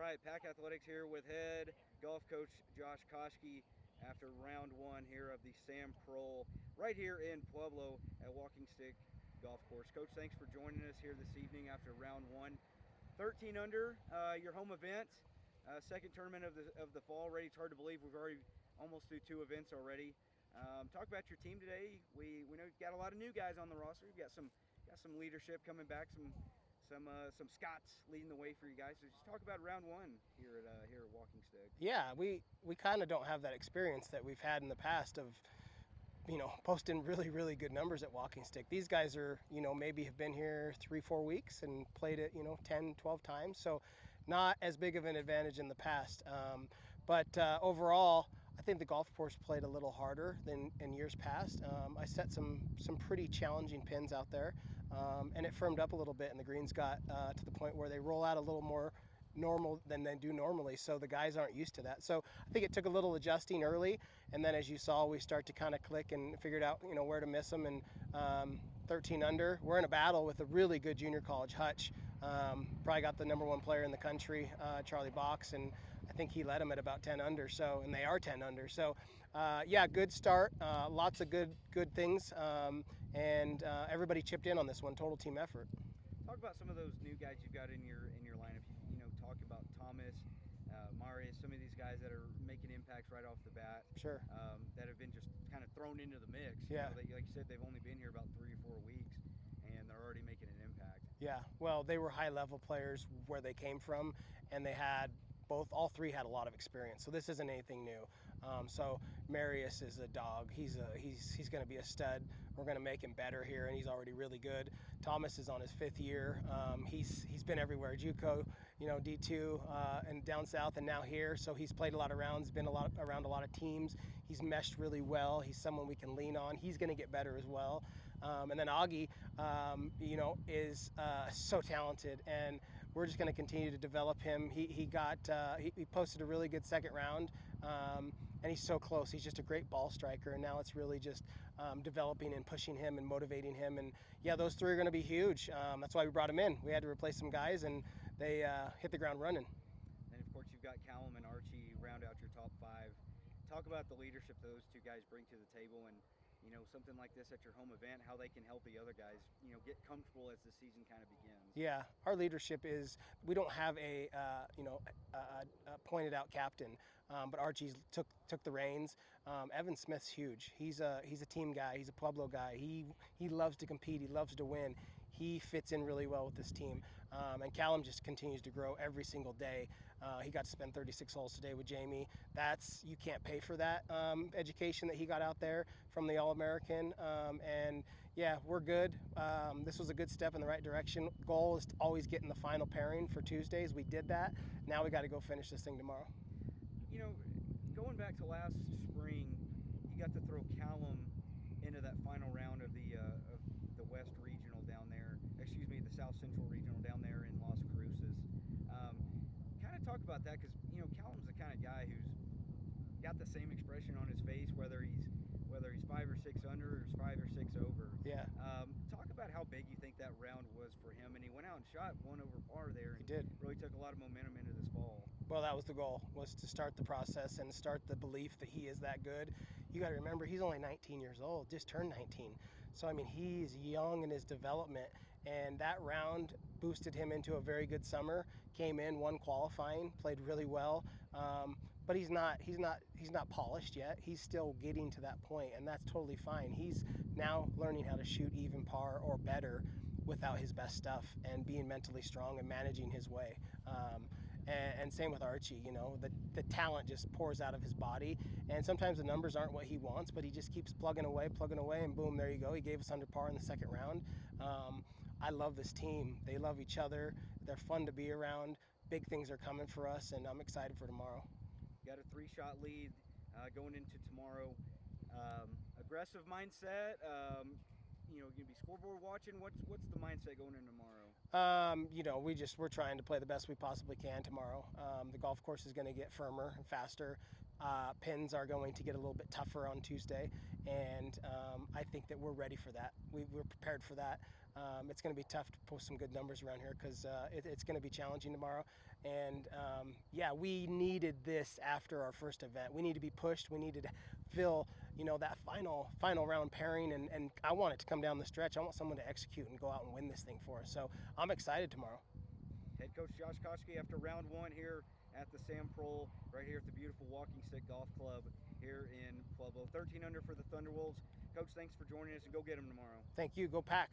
right, Pack Athletics here with Head Golf Coach Josh Koschke after round one here of the Sam Proal right here in Pueblo at Walking Stick Golf Course. Coach, thanks for joining us here this evening after round one. 13 under, your home event, second tournament of the fall already. It's hard to believe we've already almost through two events already. Talk about your team today. We know you've got a lot of new guys on the roster. You've got some leadership coming back, some Scots leading the way for you guys. So just talk about round one here at Walking Stick. Yeah, we kind of don't have that experience that we've had in the past of, posting really good numbers at Walking Stick. These guys are, maybe have been here 3-4 weeks and played it, 10, 12 times. So not as big of an advantage in the past. But overall, I think the golf course played a little harder than in years past. I set some pretty challenging pins out there, and it firmed up a little bit, and the greens got to the point where they roll out a little more normal than they do normally, so the guys aren't used to that. So I think it took a little adjusting early, and then as you saw, we start to kind of click and figured out where to miss them. And 13 under, we're in a battle with a really good junior college Hutch. Probably got the number one player in the country, Charlie Box, and I think he led them at about 10 under. So, and they are 10 under. So, yeah, good start. Lots of good things, and everybody chipped in on this one. Total team effort. Talk about some of those new guys you've got in your lineup. Talk about Thomas, Marius, some of these guys that are making impacts right off the bat. Sure. That have been just kind of thrown into the mix. Yeah. Like you said, they've only been here about 3 or 4 weeks, and they're already making an impact. Yeah. Well, they were high-level players where they came from, and they had all three had a lot of experience, so this isn't anything new. So Marius is a dog. He's going to be a stud. We're going to make him better here, and he's already really good. Thomas is on his 5th year. He's been everywhere, JUCO, D2, and down south, and now here. So he's played a lot of rounds, been around a lot of teams. He's meshed really well. He's someone we can lean on. He's going to get better as well. And then Augie, is so talented, and we're just going to continue to develop him. He posted a really good second round, and he's so close. He's just a great ball striker, and now it's really just developing and pushing him and motivating him. And yeah, those three are going to be huge. That's why we brought him in. We had to replace some guys, and they hit the ground running. And of course, you've got Callum and Archie round out your top 5. Talk about the leadership those two guys bring to the table, and something like this at your home event, how they can help the other guys, get comfortable as the season kind of begins. Yeah, our leadership is, we don't have a pointed out captain, but Archie's took the reins. Evan Smith's huge. He's a team guy. He's a Pueblo guy. He loves to compete. He loves to win. He fits in really well with this team. And Callum just continues to grow every single day. He got to spend 36 holes today with Jamie. You can't pay for that education that he got out there from the All-American. And yeah, we're good. This was a good step in the right direction. Goal is to always get in the final pairing for Tuesdays. We did that. Now we got to go finish this thing tomorrow. Going back to last spring, you got to throw Callum into that final round of the West Regional down there, the South Central Regional down there in Las Cruces. Kind of talk about that, because Callum's the kind of guy who's got the same expression on his face whether he's 5 or 6 under or 5 or 6 over. Yeah. Talk about how big you think that round was for him, and he went out and shot 1 over par there. He did. Really took a lot of momentum into this fall. Well, that was the goal, was to start the process and start the belief that he is that good. You got to remember, he's only 19 years old, just turned 19. So, he's young in his development, and that round boosted him into a very good summer. Came in, won qualifying, played really well. But he's not polished yet. He's still getting to that point, and that's totally fine. He's now learning how to shoot even par or better without his best stuff, and being mentally strong and managing his way. And same with Archie, the talent just pours out of his body, and sometimes the numbers aren't what he wants, but he just keeps plugging away, and boom, there you go. He gave us under par in the second round. I love this team. They love each other. They're fun to be around. Big things are coming for us, and I'm excited for tomorrow. Got a 3-shot lead going into tomorrow. Aggressive mindset. You're gonna be scoreboard watching. What's the mindset going into tomorrow? We're trying to play the best we possibly can tomorrow. The golf course is going to get firmer and faster. pins are going to get a little bit tougher on Tuesday, and I think that we're ready for that. We're prepared for that. It's going to be tough to post some good numbers around here because it's going to be challenging tomorrow. And yeah, we needed this after our first event. We need to be pushed. We needed to feel, that final round pairing, and I want it to come down the stretch. I want someone to execute and go out and win this thing for us. So I'm excited tomorrow. Head Coach Josh Koschke after round one here at the Sam Proal, right here at the beautiful Walking Stick Golf Club here in Pueblo. 13 under for the Thunderwolves. Coach, thanks for joining us, and go get them tomorrow. Thank you. Go Pack.